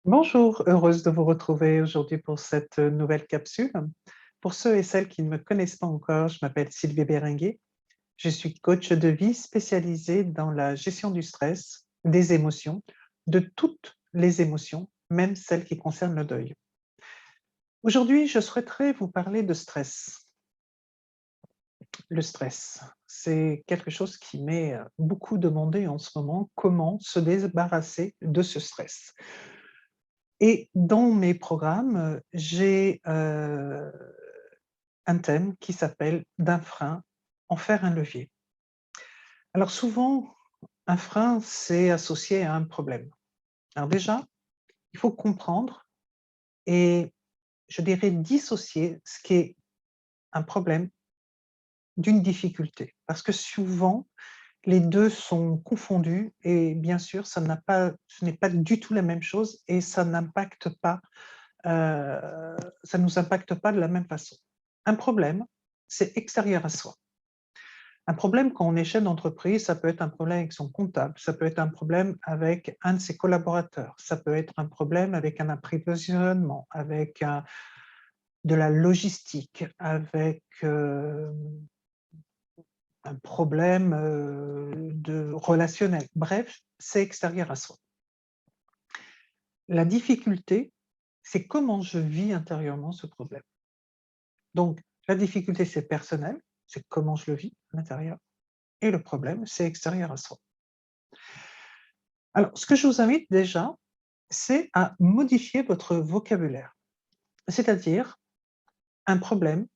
Bonjour, heureuse de vous retrouver aujourd'hui pour cette nouvelle capsule. Pour ceux et celles qui ne me connaissent pas encore, je m'appelle Sylvie Béringuet. Je suis coach de vie spécialisée dans la gestion du stress, des émotions, de toutes les émotions, même celles qui concernent le deuil. Aujourd'hui, je souhaiterais vous parler de stress. Le stress, c'est quelque chose qui m'est beaucoup demandé en ce moment. Comment se débarrasser de ce stress? Et dans mes programmes, j'ai, un thème qui s'appelle «D'un frein, en faire un levier». Alors souvent, un frein, c'est associé à un problème. Alors déjà, il faut comprendre et je dirais dissocier ce qui est un problème d'une difficulté. Parce que souvent, les 2 sont confondus et bien sûr, ce n'est pas du tout la même chose et ça nous impacte pas de la même façon. Un problème, c'est extérieur à soi. Un problème quand on est chef d'entreprise, ça peut être un problème avec son comptable, ça peut être un problème avec un de ses collaborateurs, ça peut être un problème avec un approvisionnement, avec de la logistique, avec un problème de relationnel. Bref, c'est extérieur à soi. La difficulté, c'est comment je vis intérieurement ce problème. Donc, la difficulté, c'est personnel, c'est comment je le vis à l'intérieur et le problème, c'est extérieur à soi. Alors, ce que je vous invite déjà, c'est à modifier votre vocabulaire. C'est-à-dire, un problème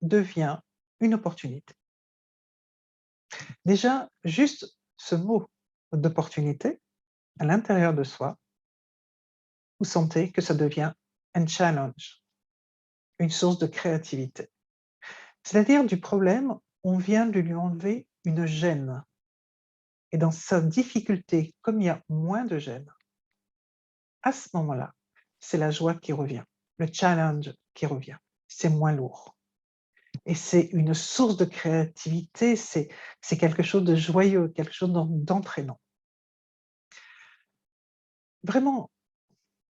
devient une opportunité. Déjà, juste ce mot d'opportunité, à l'intérieur de soi, vous sentez que ça devient un challenge, une source de créativité. C'est-à-dire du problème, on vient de lui enlever une gêne. Et dans sa difficulté, comme il y a moins de gêne, à ce moment-là, c'est la joie qui revient, le challenge qui revient. C'est moins lourd et c'est une source de créativité, c'est quelque chose de joyeux, quelque chose d'entraînant. Vraiment,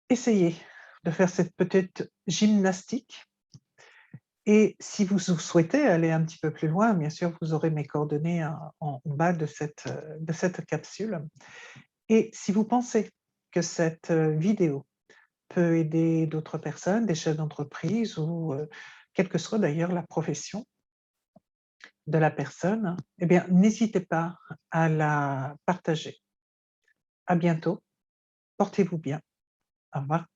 essayez de faire cette petite gymnastique et si vous souhaitez aller un petit peu plus loin, bien sûr, vous aurez mes coordonnées en bas de cette capsule et si vous pensez que cette vidéo peut aider d'autres personnes, des chefs d'entreprise ou quelle que soit d'ailleurs la profession de la personne, eh bien, n'hésitez pas à la partager. À bientôt, portez-vous bien. Au revoir.